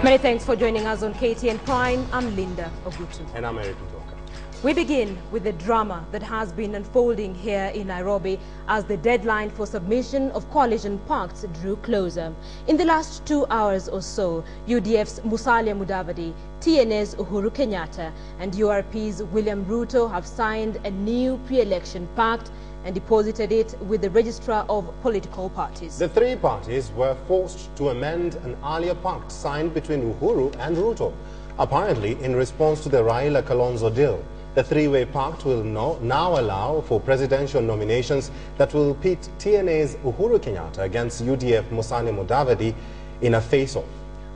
Many thanks for joining us on KTN Prime. I'm Linda Ogutu. And I'm Musyoka. We begin with the drama that has been unfolding here in Nairobi as the deadline for submission of coalition pacts drew closer. In the last 2 hours or so, UDF's Musalia Mudavadi, TNA's Uhuru Kenyatta and URP'S William Ruto have signed a new pre-election pact and deposited it with the registrar of political parties. The three parties were forced to amend an earlier pact signed between Uhuru and Ruto, apparently in response to the Raila-Kalonzo deal. The three-way pact will now allow for presidential nominations that will pit TNA's Uhuru Kenyatta against UDF Musalia Mudavadi in a face-off.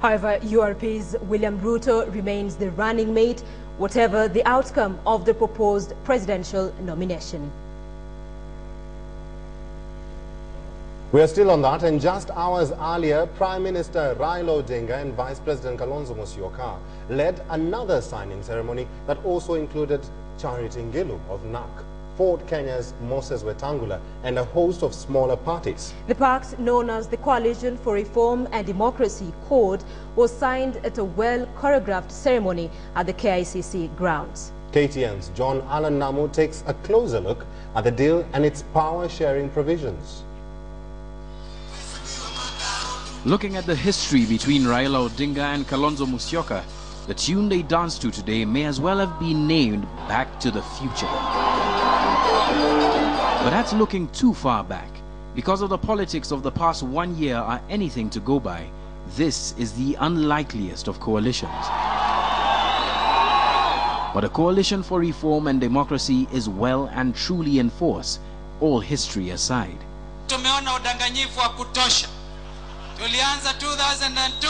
However, URP's William Ruto remains the running mate, whatever the outcome of the proposed presidential nomination. We are still on that, and just hours earlier, Prime Minister Raila-Odinga and Vice President Kalonzo Musyoka led another signing ceremony that also included Charity Ngilu of Narc, Ford Kenya's Moses Wetangula, and a host of smaller parties. The pact, known as the Coalition for Reform and Democracy Code, was signed at a well-choreographed ceremony at the KICC grounds. KTN's John Allen Namu takes a closer look at the deal and its power-sharing provisions. Looking at the history between Raila Odinga and Kalonzo Musyoka, the tune they danced to today may as well have been named Back to the Future. But that's looking too far back. Because of the politics of the past 1 year are anything to go by, this is the unlikeliest of coalitions. But a coalition for reform and democracy is well and truly in force, all history aside. Tumeona udanganyifu wa kutosha. Tulianza 2002,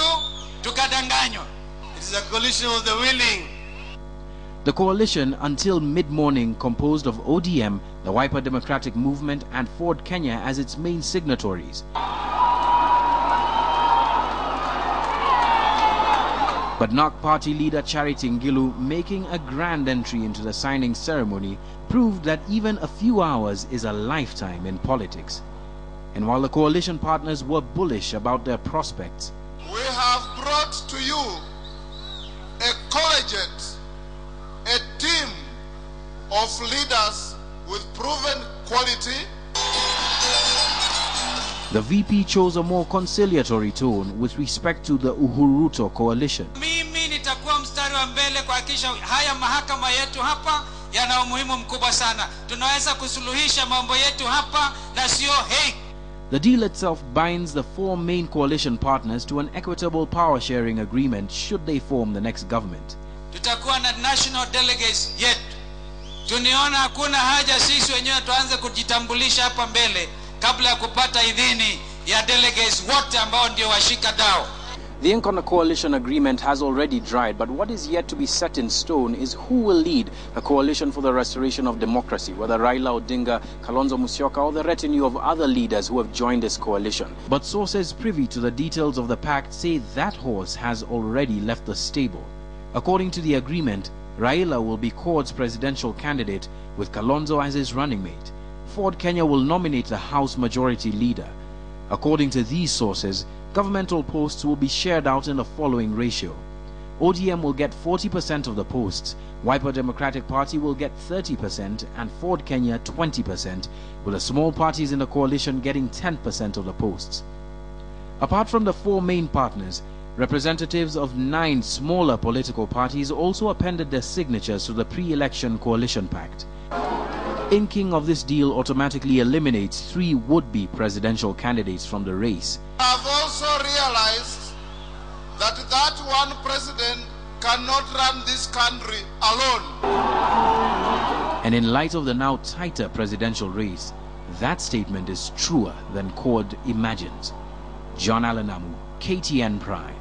tukadanganywa. It is a coalition of the willing. The coalition, until mid-morning, composed of ODM, the Wiper Democratic Movement and Ford Kenya as its main signatories. But Narc party leader Charity Ngilu, making a grand entry into the signing ceremony, proved that even a few hours is a lifetime in politics. And while the coalition partners were bullish about their prospects, we have brought to you a collegiate, a team of leaders with proven quality. the VP chose a more conciliatory tone with respect to the Uhuru-Ruto coalition. Mimi nitakuwa mstari wa mbele kuhakikisha haya mahakama yetu hapa yana umuhimu mkubwa sana. Tunaweza kusuluhisha mambo yetu hapa na sio hey. The deal itself binds the four main coalition partners to an equitable power-sharing agreement should they form the next government. Tutakuwa na national delegates yetu. Tuniona hakuna haja sisi wenyewe tuanze kujitambulisha hapa mbele kabla ya kupata idhini ya delegates wote ambao ndio washika dao. The ink on the coalition agreement has already dried, but what is yet to be set in stone is who will lead a coalition for the restoration of democracy, whether Raila Odinga, Kalonzo Musyoka, or the retinue of other leaders who have joined this coalition. But sources privy to the details of the pact say that horse has already left the stable. According to the agreement, Raila will be CORD's presidential candidate with Kalonzo as his running mate. Ford Kenya will nominate the House Majority Leader. According to these sources, governmental posts will be shared out in the following ratio. ODM will get 40% of the posts, Wiper Democratic Party will get 30%, and Ford Kenya 20%, with the small parties in the coalition getting 10% of the posts. Apart from the four main partners, representatives of 9 smaller political parties also appended their signatures to the pre-election coalition pact. Inking of this deal automatically eliminates 3 would-be presidential candidates from the race. I've also realized that one president cannot run this country alone. And in light of the now tighter presidential race, that statement is truer than CORD imagines. John Allen Namu, KTN Prime.